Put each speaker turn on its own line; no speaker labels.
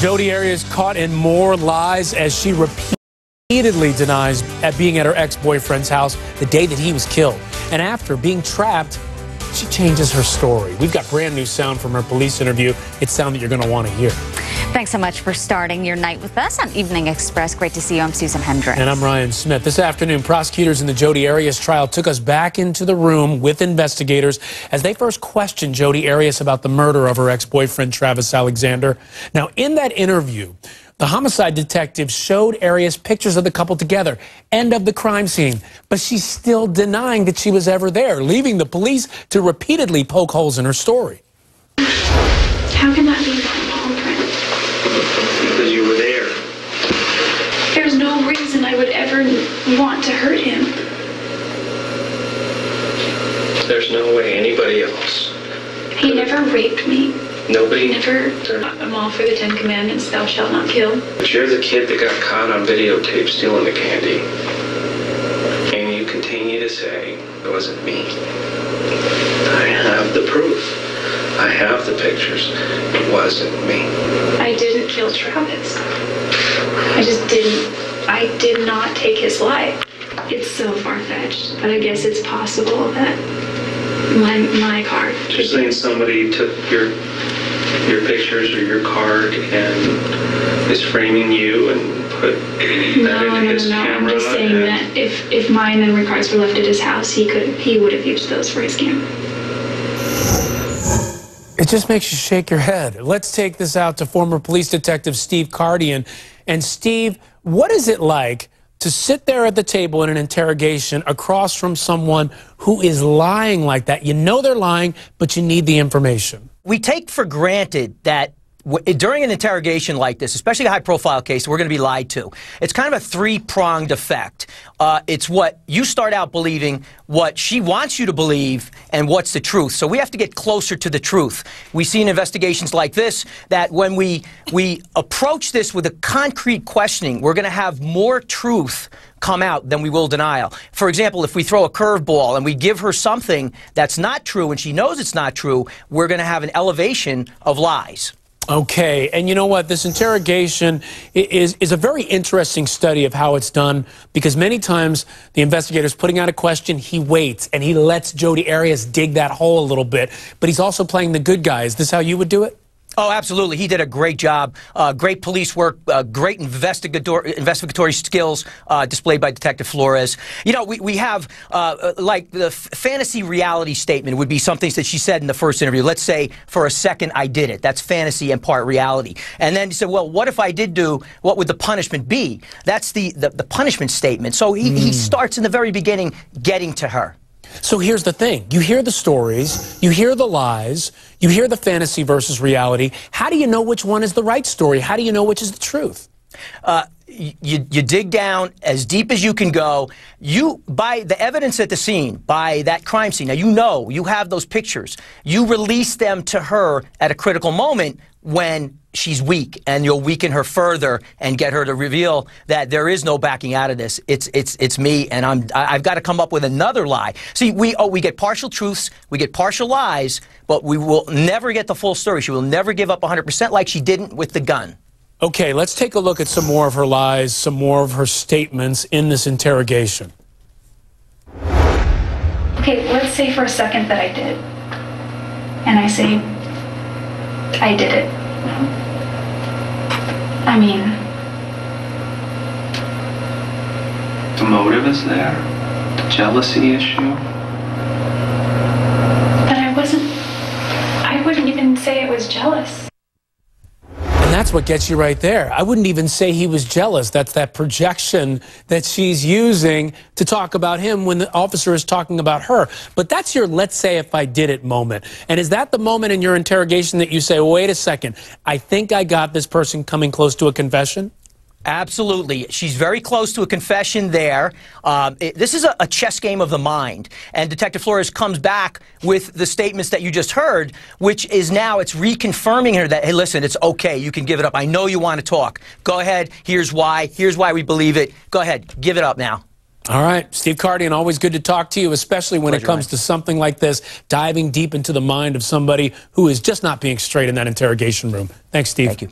Jodi Arias caught in more lies as she repeatedly denies at being at her ex-boyfriend's house the day that he was killed. And after being trapped, she changes her story. We've got brand new sound from her police interview. It's sound that you're going to want to hear.
Thanks so much for starting your night with us on Evening Express. Great to see you. I'm Susan Hendricks.
And I'm Ryan Smith. This afternoon, prosecutors in the Jodi Arias trial took us back into the room with investigators as they first questioned Jodi Arias about the murder of her ex-boyfriend, Travis Alexander. Now, in that interview, the homicide detective showed Arias pictures of the couple together and of the crime scene, but she's still denying that she was ever there, leaving the police to repeatedly poke holes in her story.
How can that be my fingerprint?
Because you were there.
There's no reason I would ever want to hurt him.
There's no way anybody else.
He never raped me.
Nobody.
Never. I'm all for the 10 Commandments, thou shalt not kill.
But you're the kid that got caught on videotape stealing the candy. And you continue to say it wasn't me. I have the proof. I have the pictures. It wasn't me.
I didn't kill Travis. I just didn't. I did not take his life. It's so far-fetched, but I guess it's possible that my card.
You're saying somebody took your pictures or your card and is framing you and put that into his camera?
I'm just saying that if my memory cards were left at his house, he would have used those for his camera.
It just makes you shake your head. Let's take this out to former police detective Steve Kardian. And Steve, what is it like to sit there at the table in an interrogation across from someone who is lying like that? You know they're lying, but you need the information.
We take for granted that during an interrogation like this, especially a high-profile case, we're going to be lied to. It's kind of a three-pronged effect. It's what you start out believing, what she wants you to believe, and what's the truth. So we have to get closer to the truth. We see in investigations like this that when we approach this with a concrete questioning, we're going to have more truth come out than we will denial. For example, if we throw a curveball and we give her something that's not true and she knows it's not true, we're going to have an elevation of lies.
Okay, and you know what? This interrogation is a very interesting study of how it's done, because many times the investigator's putting out a question, he waits, and he lets Jodi Arias dig that hole a little bit, but he's also playing the good guy. Is this how you would do it?
Oh, absolutely. He did a great job. Great police work, great investigatory skills displayed by Detective Flores. You know, we have, like, the fantasy reality statement would be something that she said in the first interview. Let's say, for a second, I did it. That's fantasy and part reality. And then he said, well, what if I did do, what would the punishment be? That's the punishment statement. So he starts in the very beginning getting to her.
So here's the thing. You hear the stories, you hear the lies, you hear the fantasy versus reality. How do you know which one is the right story? How do you know which is the truth?
You dig down as deep as you can go. By the evidence at the scene, by that crime scene, now you have those pictures. You release them to her at a critical moment when she's weak, and you'll weaken her further and get her to reveal that there is no backing out of this. It's me, and I've got to come up with another lie. See, we get partial truths, we get partial lies, but we will never get the full story. She will never give up 100% like she didn't with the gun.
Okay, let's take a look at some more of her lies, some more of her statements in this interrogation.
Okay, let's say for a second that I did. And I say, I did it. I mean,
The motive is there. The jealousy issue.
but I wouldn't even say it was jealous.
And that's what gets you right there. I wouldn't even say he was jealous. That's that projection that she's using to talk about him when the officer is talking about her. But that's your let's say if I did it moment. And is that the moment in your interrogation that you say, wait a second, I think I got this person coming close to a confession?
Absolutely. She's very close to a confession there. This is a chess game of the mind. And Detective Flores comes back with the statements that you just heard, which is now it's reconfirming her that, hey, listen, it's okay. You can give it up. I know you want to talk. Go ahead. Here's why. Here's why we believe it. Go ahead. Give it up now.
All right. Steve Kardian, always good to talk to you, especially when it comes to something like this, diving deep into the mind of somebody who is just not being straight in that interrogation room. Thanks, Steve.
Thank you.